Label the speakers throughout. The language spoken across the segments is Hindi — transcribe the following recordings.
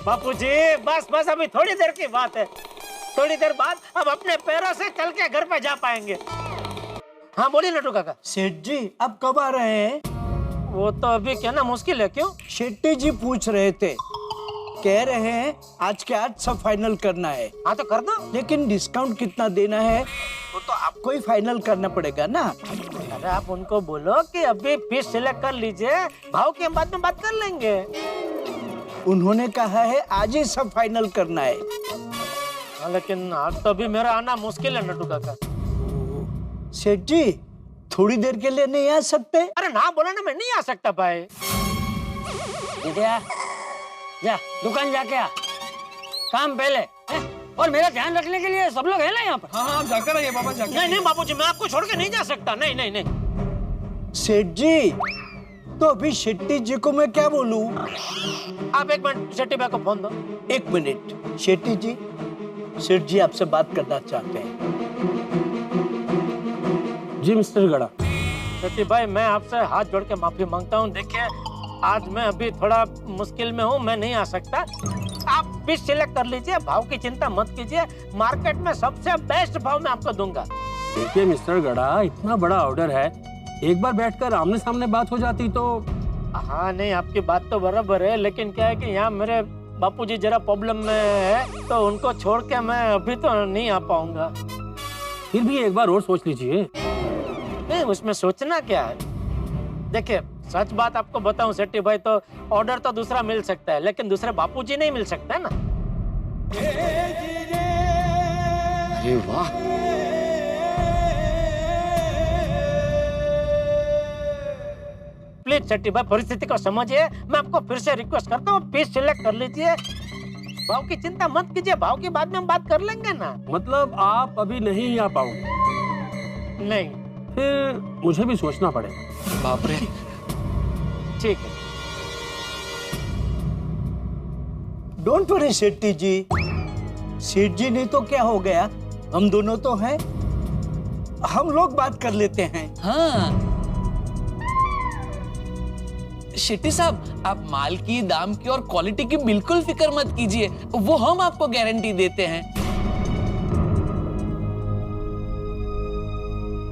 Speaker 1: बापूजी बस बस अभी थोड़ी देर की बात है, थोड़ी देर बाद अब अपने पैरों से चल के घर पे जा पाएंगे। हाँ बोलिए नटू काका।
Speaker 2: सेठ जी अब कब आ रहे हैं?
Speaker 1: वो तो अभी कहना मुश्किल है। क्यों?
Speaker 2: शेट्टी जी पूछ रहे थे, कह रहे हैं आज के आज सब फाइनल करना है।
Speaker 1: हाँ तो कर दो,
Speaker 2: लेकिन डिस्काउंट कितना देना है वो तो आपको ही फाइनल करना पड़ेगा ना।
Speaker 1: अरे आप उनको बोलो कि अभी पीस सिलेक्ट कर लीजिए, भाव की हम बाद में बात कर लेंगे।
Speaker 2: उन्होंने कहा है आज ही सब फाइनल करना है।
Speaker 1: लेकिन आज तो अभी मेरा आना मुश्किल है नटू काका।
Speaker 2: सेठ जी थोड़ी देर के लिए नहीं आ सकते?
Speaker 1: अरे ना बोला ना, मैं नहीं आ सकता भाई।
Speaker 3: जा दुकान जाके आ, काम पहले है? और मेरा ध्यान रखने के लिए सब लोग हैं ना यहाँ पर।
Speaker 4: हाँ जाकर आइए पापा, जाकर।
Speaker 1: नहीं नहीं बापूजी, मैं आपको छोड़ के नहीं जा सकता। नहीं नहीं नहीं।
Speaker 2: सेठ जी तो अभी शेट्टी जी को मैं क्या बोलूं?
Speaker 1: आप एक मिनट शेट्टी भाई को फोन दो।
Speaker 2: एक मिनट शेट्टी जी, सेठ जी आपसे बात करना चाहते हैं।
Speaker 5: जी मिस्टर गड़ा।
Speaker 1: शेट्टी भाई मैं आपसे हाथ जोड़ के माफी मांगता हूँ। देखिए आज मैं अभी थोड़ा मुश्किल में हूँ, मैं नहीं आ सकता। आप पीस सिलेक्ट कर लीजिए, भाव की चिंता मत कीजिए, मार्केट में सबसे बेस्ट भाव मैं आपको दूंगा।
Speaker 5: देखिए मिस्टर गड़ा, इतना बड़ा ऑर्डर है, एक बार बैठकर आमने सामने बात हो जाती तो।
Speaker 1: हाँ नहीं आपकी बात तो बराबर है, लेकिन क्या है कि यहाँ मेरे बापूजी जरा प्रॉब्लम में है, तो उनको छोड़ के मैं अभी तो नहीं आ पाऊंगा।
Speaker 5: फिर भी एक बार और सोच लीजिए।
Speaker 1: नहीं उसमें सोचना क्या है? देखिए सच बात आपको बताऊं सेट्टी भाई, तो ऑर्डर तो दूसरा मिल सकता है, लेकिन दूसरे बापूजी नहीं मिल सकता है ना।
Speaker 4: अरे वाह,
Speaker 1: प्लीज सेट्टी भाई परिस्थिति को समझिए। मैं आपको फिर से रिक्वेस्ट करता हूँ, पीस सिलेक्ट कर लीजिए, भाव की चिंता मत कीजिए, भाव की बाद में हम बात कर लेंगे ना।
Speaker 5: मतलब आप अभी नहीं आ पाओगे?
Speaker 1: नहीं
Speaker 5: फिर मुझे भी सोचना पड़ेगा।
Speaker 4: बाप रे।
Speaker 1: ठीक है।
Speaker 2: डोंट वरी शेट्टी जी, सेठ जी नहीं तो क्या हो गया, हम दोनों तो हैं, हम लोग बात कर लेते हैं।
Speaker 6: हाँ शेट्टी साहब, आप माल की, दाम की और क्वालिटी की बिल्कुल फिक्र मत कीजिए, वो हम आपको गारंटी देते हैं।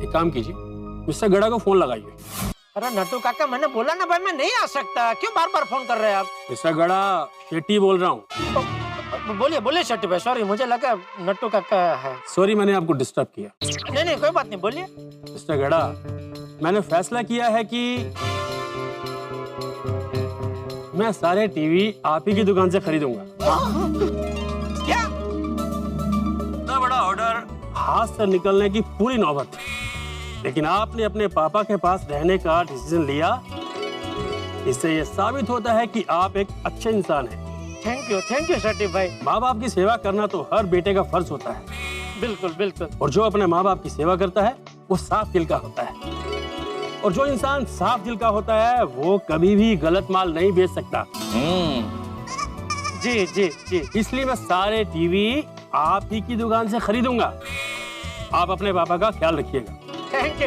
Speaker 5: एक काम कीजिए, मिस्टर गड़ा को फोन लगाइए।
Speaker 1: अरे नटू काका मैंने बोला ना भाई मैं नहीं आ सकता, क्यों बार बार फोन कर रहे हैं आप?
Speaker 5: मिस्टर गड़ा, शेट्टी बोल रहा हूँ।
Speaker 1: बोलिए बोलिए शेट्टी भाई, सॉरी मुझे लगा नट्टू काका है।
Speaker 5: सॉरी मैंने आपको डिस्टर्ब किया।
Speaker 1: नहीं नहीं कोई बात नहीं, बोलिए।
Speaker 5: मिस्टर गड़ा, मैंने फैसला किया है कि मैं सारे टीवी आप ही की दुकान से खरीदूंगा।
Speaker 1: क्या?
Speaker 5: इतना बड़ा ऑर्डर हाथ से निकलने की पूरी नौबत थी, लेकिन आपने अपने पापा के पास रहने का डिसीजन लिया। इससे ये साबित होता है कि आप एक अच्छे इंसान हैं।
Speaker 1: थैंक यू शेट्टी भाई।
Speaker 5: माँ बाप की सेवा करना तो हर बेटे का फर्ज होता है।
Speaker 1: बिल्कुल बिल्कुल।
Speaker 5: और जो अपने माँ बाप की सेवा करता है वो साफ दिल का होता है, और जो इंसान साफ दिल का होता है वो कभी भी गलत माल नहीं बेच सकता।
Speaker 1: जी जी जी।
Speaker 5: इसलिए मैं सारे टीवी आप ही की दुकान से खरीदूंगा। आप अपने पापा का ख्याल रखिएगा।
Speaker 1: थैंक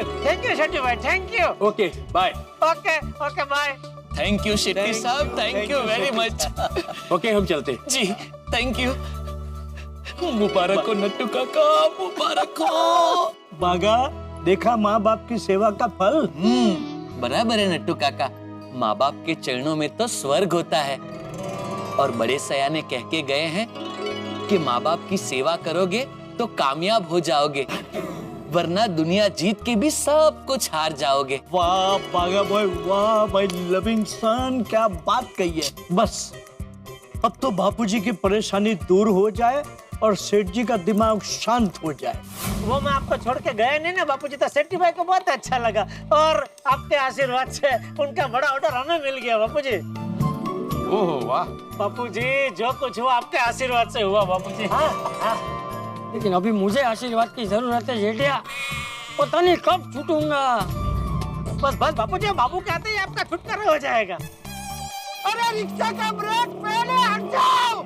Speaker 1: यू शेट्टी भाई, thank you.
Speaker 5: Okay bye.
Speaker 1: Okay okay bye.
Speaker 6: Thank you Shetty साहब, thank you very much.
Speaker 5: Okay हम चलते हैं।
Speaker 6: जी थैंक यू। मुबारक हो नट्टू काका, मुबारक हो।
Speaker 2: बागा देखा माँ बाप की सेवा का फल।
Speaker 6: बराबर है नट्टू काका, माँ बाप के चरणों में तो स्वर्ग होता है। और बड़े सयाने कह के गए हैं कि माँ बाप की सेवा करोगे तो कामयाब हो जाओगे, वरना दुनिया जीत के भी सब कुछ हार जाओगे।
Speaker 2: वाह बागा बॉय, वाह माय लविंग सन, क्या बात कही है। बस अब तो बापूजी की परेशानी दूर हो जाए और सेठ जी का दिमाग शांत हो जाए।
Speaker 1: वो मैं आपको छोड़ के गया नहीं ना बापूजी, तो सेट्टी भाई को बहुत अच्छा लगा, और आपके आशीर्वाद से उनका बड़ा ऑर्डर हमें मिल गया बापूजी।
Speaker 4: ओह वाह
Speaker 1: बापूजी जो कुछ हुआ आपके आशीर्वाद से हुआ बापूजी। हाँ हाँ।
Speaker 3: लेकिन अभी मुझे आशीर्वाद की जरूरत है जेठिया, पता नहीं कब छूटूंगा।
Speaker 1: बस बस बापूजी, बाबू कहते हैं आपका छुटकारा हो जाएगा। अरे रिक्शा का ब्रेक पहले हट जाओ।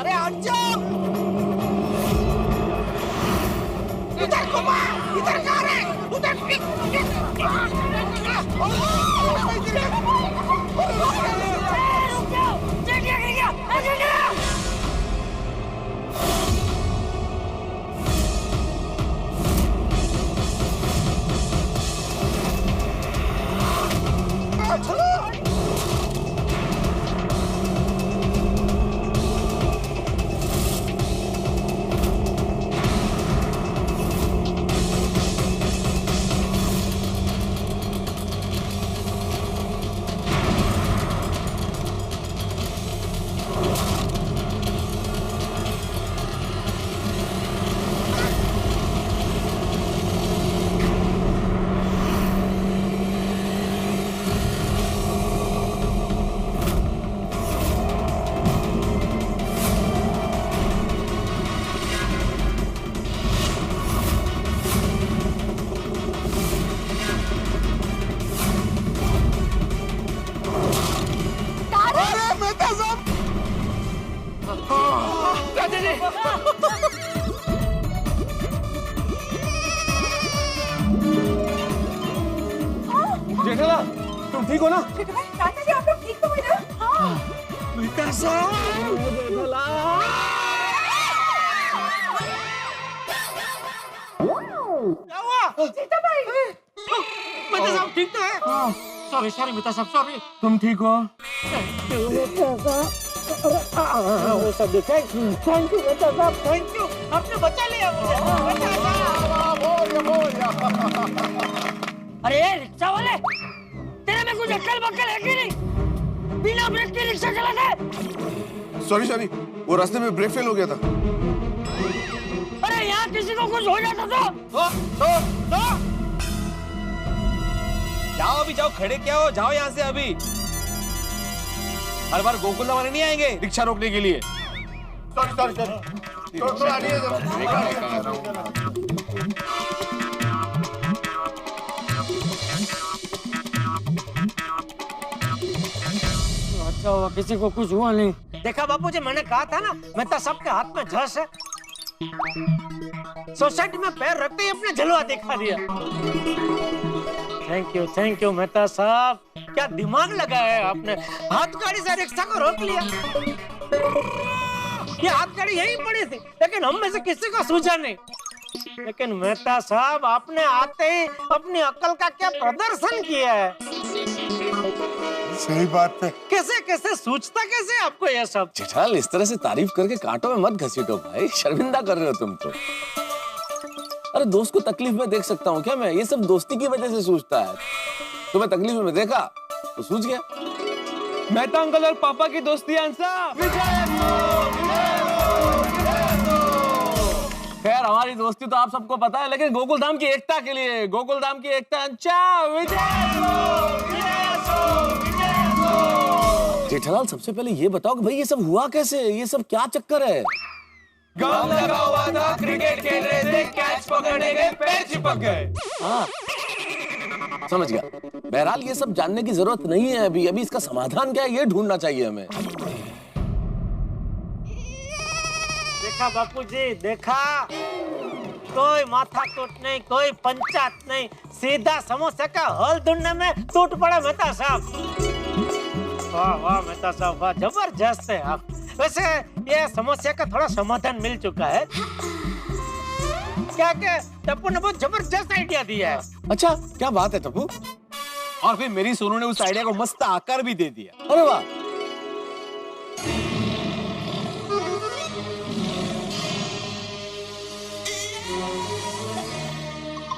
Speaker 2: अरे हट जाओ।
Speaker 1: इधर घुमा, इधर कहाँ है?
Speaker 4: जेठालाल, तुम ठीक हो ना?
Speaker 7: चाचा जी आप लोग ठीक तो हुए ना? हाँ।
Speaker 1: क्या हुआ?
Speaker 7: जीता भाई।
Speaker 1: मेहता साहब ठीक तो है? सॉरी सॉरी मेहता साहब सॉरी।
Speaker 4: तुम ठीक हो?
Speaker 1: वो सब थैंक यू मेहता साहब थैंक यू। आपने बचा लिया मुझे।
Speaker 3: अरे रिक्शा वाले, तेरे में कुछ अक्ल बक्कल है कि नहीं? बिना ब्रेक के रिक्शा चलाता है?
Speaker 8: सॉरी, वो रास्ते में ब्रेक फेल हो गया था।
Speaker 3: अरे यहाँ किसी को कुछ हो जाता तो?
Speaker 4: जाओ अभी, जाओ, खड़े क्या हो? जाओ यहाँ से अभी। हर बार गोकुलधाम वाले नहीं आएंगे रिक्शा रोकने के लिए।
Speaker 3: अच्छा हुआ किसी को कुछ हुआ नहीं।
Speaker 1: देखा बापूजी, मैंने कहा था ना मेहता साहब के हाथ में झस है। सोसाइटी में पैर रखते ही अपने जलवा दिखा दिया। थैंक यू मेहता साहब, क्या दिमाग लगाया है आपने। हाथ गाड़ी से रिक्शा को रोक लिया। ये हाथ गाड़ी यहीं पड़ी थी, लेकिन हम में से किसी को सूझा नहीं। लेकिन मेहता साहब, आपने आते ही अपनी अक्ल का क्या प्रदर्शन किया है।
Speaker 8: सही बात है।
Speaker 1: कैसे कैसे सूझता कैसे आपको ये सब?
Speaker 4: जेठालाल, इस तरह से तारीफ करके कांटों में मत घसीटो भाई, शर्मिंदा कर रहे हो तुम तो। अरे दोस्त को तकलीफ में देख सकता हूँ क्या मैं? ये सब दोस्ती की वजह से सूझता है। तुम्हें तकलीफ में देखा तो सूझ गया। मेहता अंकल और पापा की दोस्ती खैर हमारी दोस्ती तो आप सबको पता है, लेकिन गोकुलधाम की एकता के लिए, गोकुलधाम की एकता। जेठालाल, सबसे पहले ये बताओ कि भाई ये सब हुआ कैसे? ये सब क्या चक्कर है?
Speaker 8: गम लगा हुआ था, क्रिकेट खेल रहे थे, कैच पकड़ने गए, पैर चिपक गए।
Speaker 4: समझ गया। बहरहाल ये सब जानने की जरूरत नहीं है अभी। अभी इसका समाधान क्या है ये ढूंढना चाहिए हमें।
Speaker 1: देखा बापूजी, देखा, कोई माथा कूट नहीं, कोई पंचायत नहीं, सीधा समस्या का हल ढूंढने में टूट पड़ा मेहता साहब। वाह वाह मेहता साहब, वाह, जबरदस्त है आप। वैसे ये समस्या का थोड़ा समाधान मिल चुका है। क्या क्या टप्पू ने बहुत जबरदस्त आइडिया दिया है।
Speaker 4: अच्छा, क्या बात है टप्पू?
Speaker 8: और फिर मेरी सोनू ने उस आइडिया को मस्त आकार भी दे दिया।
Speaker 4: अरे वाह।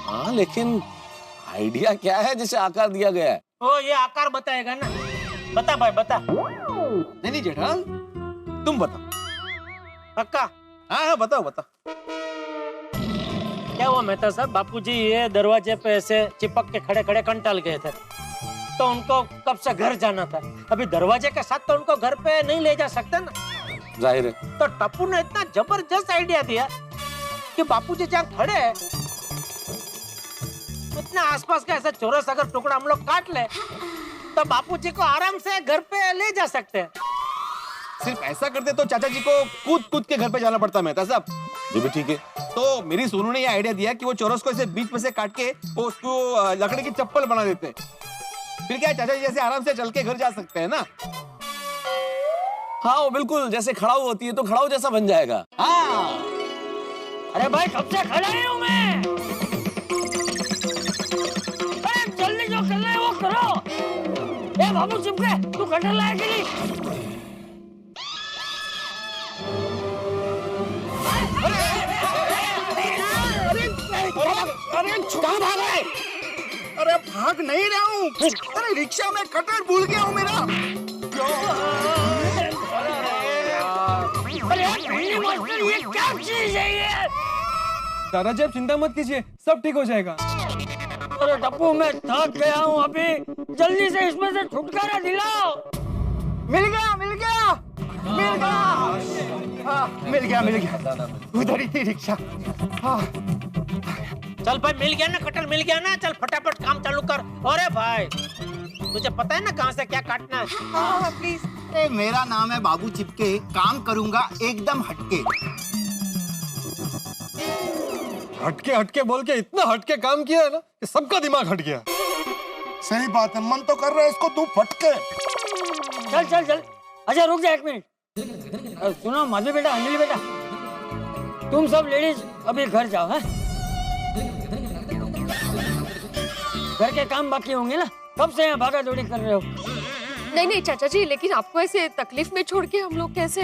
Speaker 4: हाँ, लेकिन आइडिया क्या है जिसे आकार दिया गया है?
Speaker 1: ओ, ये आकार बताएगा ना। बता भाई, बता।
Speaker 8: नहीं जेठालाल, तुम बताओ।
Speaker 1: पक्का?
Speaker 8: हाँ बताओ।
Speaker 1: क्या हुआ मेहता साहब, बापूजी ये दरवाजे पे ऐसे चिपक के खड़े खड़े कंटाल गए थे, तो उनको कब से घर जाना था। अभी दरवाजे के साथ तो उनको घर पे नहीं ले जा सकते ना।
Speaker 4: जाहिर है।
Speaker 1: तो टप्पू ने इतना जबरदस्त आइडिया दिया कि बापूजी जहाँ खड़े हैं, इतने आसपास का ऐसा चौरस अगर टुकड़ा हम लोग काट ले तो बापूजी को आराम से घर पे ले जा सकते हैं।
Speaker 9: सिर्फ ऐसा करते तो चाचा जी को कूद कूद के घर पे जाना पड़ता मेहता साहब।
Speaker 4: ये भी ठीक है।
Speaker 9: तो मेरी सोनू ने ये आइडिया दिया कि वो चौरस को ऐसे बीच में से काट के वो उसको लकड़ी की चप्पल बना देते हैं। फिर क्या चाचा जी जैसे आराम से चल के घर जा सकते हैं ना।
Speaker 4: हाँ वो बिल्कुल जैसे खड़ाऊ होती है तो खड़ाऊ जैसा बन जाएगा।
Speaker 9: हाँ
Speaker 3: अरे भाई कब से खड़ा ही हूँ मैं। अरे जल्दी जो करना है वो करो। ए बाबू चिपके, तू कटर लाया कि नहीं?
Speaker 9: अरे कहाँ भाग रहे? अरे भाग नहीं रहा हूँ। अरे रिक्शा में कटर भूल गया हूँ मेरा।
Speaker 3: अरे यार मास्टर ये क्या चीज है ये?
Speaker 8: दादाजी आप चिंता मत कीजिए, सब ठीक हो जाएगा।
Speaker 3: अरे टप्पू मैं थक गया हूँ अभी, जल्दी से इसमें से छुटकारा दिलाओ।
Speaker 9: मिल गया मिल गया मिल गया। हाँ मिल गया उधर ही थी रिक्शा। हाँ
Speaker 1: चल भाई मिल गया ना कटर, मिल गया ना, चल फटाफट काम चालू कर। अरे भाई तुझे पता है ना कहाँ से क्या काटना है?
Speaker 7: हाँ प्लीज।
Speaker 10: मेरा नाम है बाबू चिपके, काम करूंगा एकदम हटके।
Speaker 8: हटके हटके बोल के इतना हटके काम किया है ना कि सबका दिमाग हट गया।
Speaker 10: सही बात है, मन तो कर रहा है इसको दो फटके।
Speaker 3: चल चल चल, अच्छा रुक जा एक मिनट। सुनो माधवी बेटा, अंजलि बेटा, तुम सब लेडीज अभी घर जाओ। है घर के काम बाकी होंगे ना, कब से यहाँ भागा दौड़ी कर रहे हो?
Speaker 7: नहीं चाचा जी, लेकिन आपको ऐसे तकलीफ में छोड़ के हम लोग कैसे?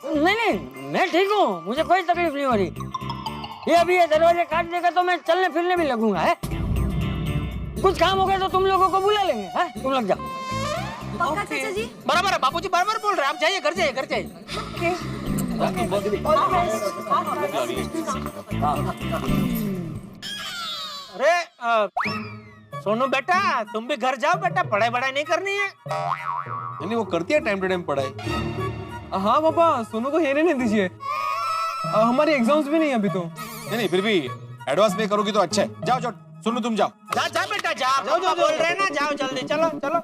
Speaker 3: नहीं मैं ठीक हूँ, मुझे कोई तकलीफ नहीं हो रही। ये अभी ये दरवाजे काट देगा तो मैं चलने फिरने भी लगूंगा। है कुछ काम हो गया तो तुम लोगों को बुला लेंगे। है तुम लोग जाओ।
Speaker 7: पक्का चाचा जी?
Speaker 1: बराबर है बाबूजी, बराबर बोल रहे हैं। आप जाइए घर जाइए, घर जाइए। अरे सोनू बेटा तुम भी घर जाओ बेटा, पढ़ाई बढ़ाई नहीं करनी है।
Speaker 9: नहीं वो करती है टाइम टू टाइम पढ़ाई।
Speaker 8: हाँ पापा, सोनू को ये नहीं दीजिए, हमारी एग्जाम्स भी नहीं अभी तो।
Speaker 9: नहीं फिर भी एडवांस में करोगी तो अच्छा है। जाओ जाओ सुनो तुम जाओ।
Speaker 1: जा बेटा जा, पापा बोल रहे हैं ना, जाओ जल्दी। चलो चलो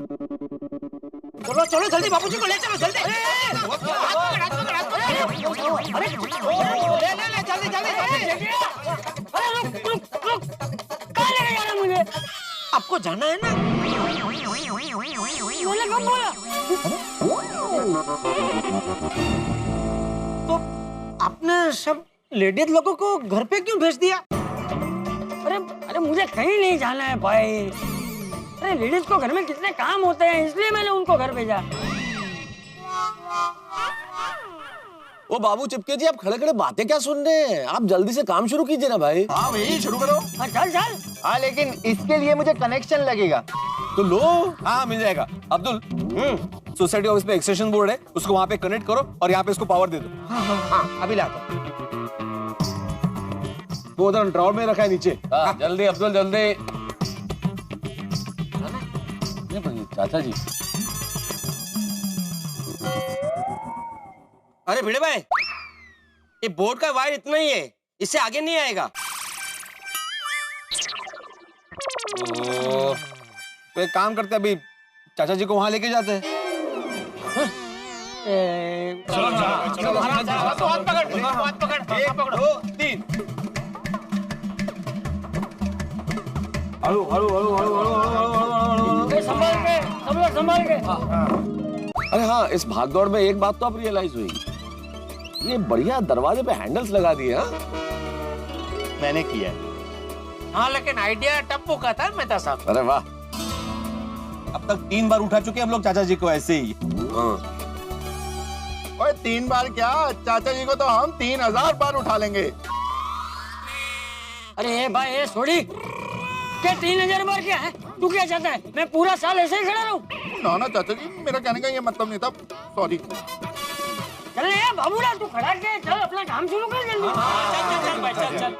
Speaker 1: चलो चलो जल्दी, बाबूजी को ले चलो जल्दी। ले जल्दी जल्दी।
Speaker 3: अरे रुक, कहाँ लेके जा रहा है मुझे?
Speaker 1: आपको जाना है ना?
Speaker 3: मैंने कब बोला?
Speaker 1: तो आपने सब लेडीज लोगों को घर पे क्यों भेज दिया?
Speaker 3: अरे मुझे कहीं नहीं जाना है भाई। अरे लेडीज को घर में कितने काम होते हैं, इसलिए मैंने उनको घर भेजा।
Speaker 4: ओ बाबू चिपके जी, आप खड़े खड़े बातें क्या सुन रहे हैं? आप जल्दी से काम शुरू कीजिए ना भाई।
Speaker 10: हाँ वही शुरू करो।
Speaker 3: चल चल।
Speaker 10: हाँ लेकिन इसके लिए मुझे कनेक्शन लगेगा।
Speaker 9: तो लो। हाँ मिल जाएगा। अब्दुल सोसाइटी ऑफिस पे एक्सटेंशन बोर्ड है, उसको वहाँ पे कनेक्ट करो और यहाँ पे इसको पावर दे दो। हाँ अभी लाता हूँ। वो उधर ड्रॉर में रखा है नीचे।
Speaker 4: हाँ जल्दी अब्दुल जल्दी। चाचा जी
Speaker 11: अरे भिड़े भाई, ये बोर्ड का वायर इतना ही है, इससे आगे नहीं आएगा।
Speaker 9: तो एक काम करते हैं, अभी चाचा जी को वहां लेके जाते हैं।
Speaker 1: हाथ पकड़।
Speaker 9: 1 2 3।
Speaker 3: संभाल के, सब लोग संभाल के।
Speaker 4: अरे हाँ, इस भागदौड़ में एक बात तो अब रियलाइज हुई, ये बढ़िया दरवाजे पे हैंडल्स लगा दिए। हाँ
Speaker 10: मैंने किया है।
Speaker 1: हाँ लेकिन आइडिया टप्पू का था मेहता साहब।
Speaker 4: अरे वाह।
Speaker 9: अब तक 3 बार उठा चुके हम लोग चाचा जी को ऐसे ही।
Speaker 10: और 3 बार क्या, चाचा जी को तो हम 3000 बार उठा लेंगे।
Speaker 3: अरे भाई ये छोड़ी क्या 3000 बार क्या है? तू क्या चाहता है मैं पूरा साल ऐसे ही खड़ा रहूं?
Speaker 10: ना चाचा जी, मेरा कहने का ये मतलब नहीं था, सॉरी।
Speaker 3: चल यार बाबूला, तू खड़ा के चल अपना काम शुरू कर जल्दी।
Speaker 1: चल भाई चल।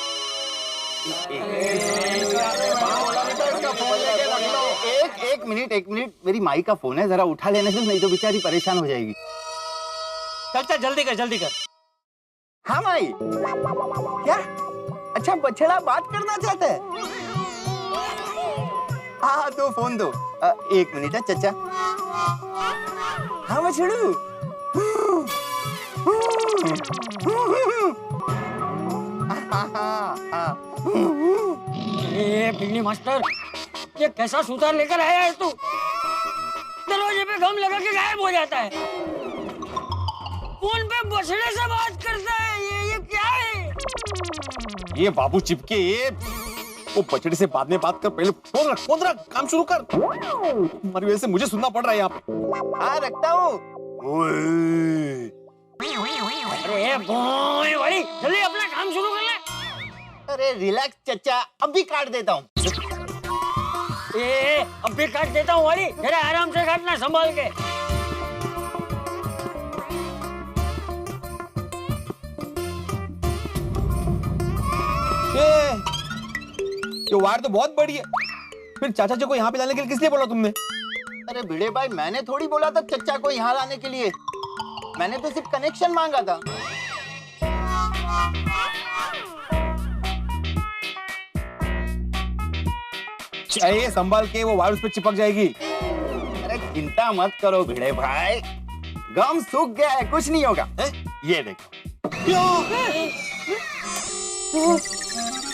Speaker 10: एक मिनट, मेरी माई का फोन है, जरा उठा लेने से, नहीं तो बेचारी परेशान हो जाएगी।
Speaker 1: चल जल्दी कर।
Speaker 10: हाँ माई। क्या? अच्छा बछड़ा बात करना चाहता है? हाँ दो फोन दो। 1 मिनट है चाचा। हाँ बछड़ू,
Speaker 3: ए बिल्ली मास्टर, ये कैसा सुतार लेकर आया है तू? दरवाजे पे गम लगा के गायब हो जाता है, फोन पे बछड़े से बात करता है। ये क्या है?
Speaker 9: ये बाबू चिपके, ये वो बछड़े से बाद में बात कर, पहले फोन रख, काम शुरू कर। तुम्हारी वजह से मुझे सुनना पड़ रहा है यहाँ पे।
Speaker 10: हाँ रखता हूँ।
Speaker 3: अरे बॉय भाई, जल्दी अपना काम शुरू कर ले।
Speaker 10: अरे रिलैक्स चचा, अभी काट देता हूँ।
Speaker 3: अब भी काट देता हूँ वाली, जरा आराम से काटना, संभाल के।
Speaker 9: ये वायर तो बहुत बड़ी है, फिर चाचा जी को यहाँ पे लाने के लिए किस लिए बोला तुमने?
Speaker 10: अरे भिड़े भाई, मैंने थोड़ी बोला था चचा को यहाँ लाने के लिए, मैंने तो सिर्फ कनेक्शन मांगा था।
Speaker 9: चाहिए संभाल के, वो वायर उस पे चिपक जाएगी।
Speaker 10: अरे चिंता मत करो भिड़े भाई, गम सूख गया है, कुछ नहीं होगा। ये देखो,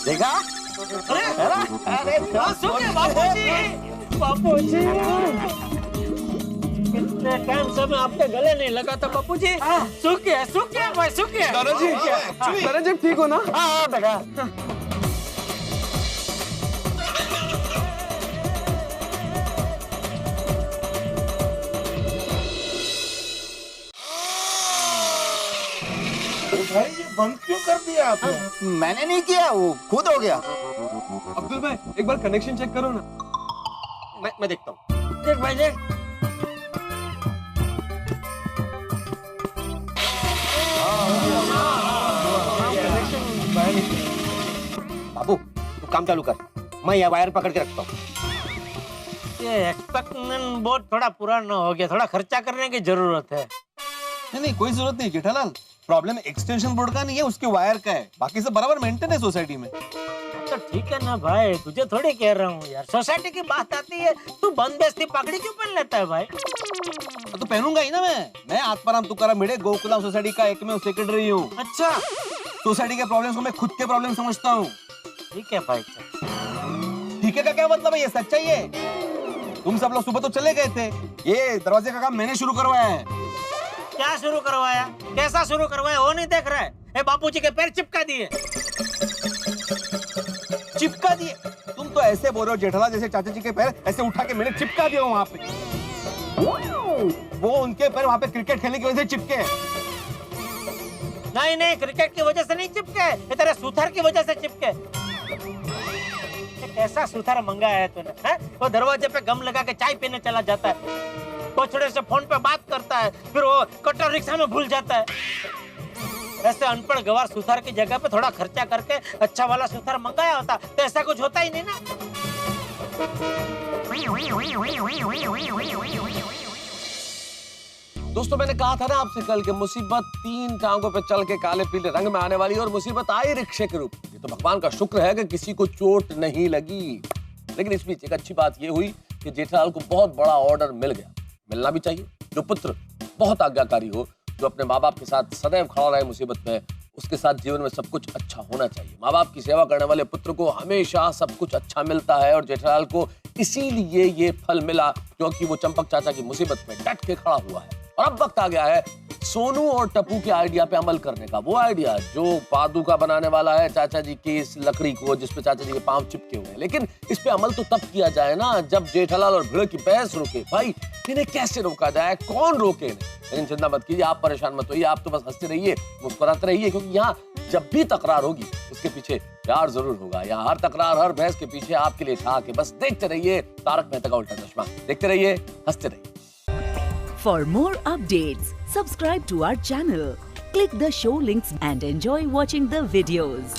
Speaker 10: देखा? अरे
Speaker 1: सूख गया बापूजी। बापूजी, कितने टाइम से मैं आपके गले नहीं लगा था बापूजी। सूख गया भाई, सूख गया।
Speaker 9: दादाजी ठीक हो ना?
Speaker 10: हाँ देखा।
Speaker 9: भाई ये बंद क्यों कर दिया आपने?
Speaker 10: मैंने नहीं किया, वो खुद हो गया।
Speaker 9: अब्दुल भाई एक बार कनेक्शन चेक करो ना।
Speaker 11: मैं देखता हूँ।
Speaker 3: देख भाई देख।
Speaker 11: बाबू तू काम चालू कर, मैं यह वायर पकड़ के रखता हूँ।
Speaker 1: ये एक्सपेक्टेशन बोर्ड थोड़ा पुराना हो गया, थोड़ा खर्चा करने की जरूरत है।
Speaker 9: नहीं कोई जरूरत नहीं जेठालाल, प्रॉब्लम एक्सटेंशन बोर्ड का नहीं है, उसके वायर का है। बाकी सब बराबर मेंटेन है सोसाइटी में।
Speaker 1: तो ठीक है ना भाई, तुझे थोड़ी कह रहा हूँ यार, सोसाइटी की बात आती है, तू बंद बेस्ती पकड़ी क्यों पहन लेता है भाई?
Speaker 9: तो पहनूंगा ही ना मैं आत्माराम तुकाराम भिड़े गोकुलम सोसाइटी का एकमेव सेक्रेटरी हूँ।
Speaker 1: अच्छा,
Speaker 9: सोसाइटी के प्रॉब्लम्स को मैं खुद के प्रॉब्लम समझता हूँ।
Speaker 1: ठीक है भाई।
Speaker 9: ठीक है का क्या मतलब है? ये सच्चाई है। तुम सब लोग सुबह तो चले गए थे, ये दरवाजे का काम मैंने शुरू करवाया है।
Speaker 1: क्या शुरू करवाया? कैसा शुरू करवाया? वो नहीं देख रहा है? ए बापूजी के पैर चिपका दिए।
Speaker 9: चिपका दिए? तुम तो ऐसे बोल रहे हो जेठालाल जैसे चाचा जी के पैर ऐसे उठा के मैंने चिपका दिया वहां पे। वो उनके पैर वहां पे क्रिकेट खेलने की वजह से चिपके।
Speaker 1: नहीं, क्रिकेट की वजह से नहीं चिपके, ये तेरे सुथार की वजह से चिपके। कैसा सुथार मंगाया है तूने? हैं? वो दरवाजे पे गम लगा के चाय पीने चला जाता है, बछड़े से फोन पे बात करता है, फिर वो कटर रिक्शा में भूल जाता है। ऐसे अनपढ़ गवार सुथार की जगह पे थोड़ा खर्चा करके अच्छा वाला सुथार मंगाया होता तो ऐसा कुछ होता ही नहीं ना।
Speaker 4: दोस्तों मैंने कहा था ना आपसे कल कि मुसीबत 3 टांगों पे चल के काले पीले रंग में आने वाली है, और मुसीबत आई रिक्शे के रूप में। ये तो भगवान का शुक्र है कि किसी को चोट नहीं लगी। लेकिन इस बीच एक अच्छी बात ये हुई कि जेठालाल को बहुत बड़ा ऑर्डर मिल गया। मिलना भी चाहिए। जो पुत्र बहुत आज्ञाकारी हो, जो अपने माँ बाप के साथ सदैव खड़ा रहे मुसीबत में, उसके साथ जीवन में सब कुछ अच्छा होना चाहिए। माँ बाप की सेवा करने वाले पुत्र को हमेशा सब कुछ अच्छा मिलता है, और जेठालाल को इसीलिए ये फल मिला क्योंकि वो चंपक चाचा की मुसीबत में डट के खड़ा हुआ है। और अब वक्त आ गया है सोनू और टप्पू के आइडिया पे अमल करने का। वो आइडिया जो पादुका बनाने वाला है चाचा जी की इस लकड़ी को, जिसपे चाचा जी के पांव चिपके हुए हैं। लेकिन इस पे अमल तो तब किया जाए ना जब जेठालाल और भिड़े की बहस रुके। भाई इन्हें कैसे रोका जाए, कौन रोके इन्हें? लेकिन चिंता मत कीजिए, आप परेशान मत होइए, आप तो बस हंसते रहिए, मुस्कुराते रहिए, क्योंकि यहाँ जब भी तकरार होगी उसके पीछे प्यार जरूर होगा। यहाँ हर तकरार, हर बहस के पीछे आपके लिए था कि बस देखते रहिए तारक मेहता का उल्टा चश्मा, देखते रहिए, हंसते रहिए।
Speaker 12: For more updates, subscribe to our channel, click the show links and enjoy watching the videos.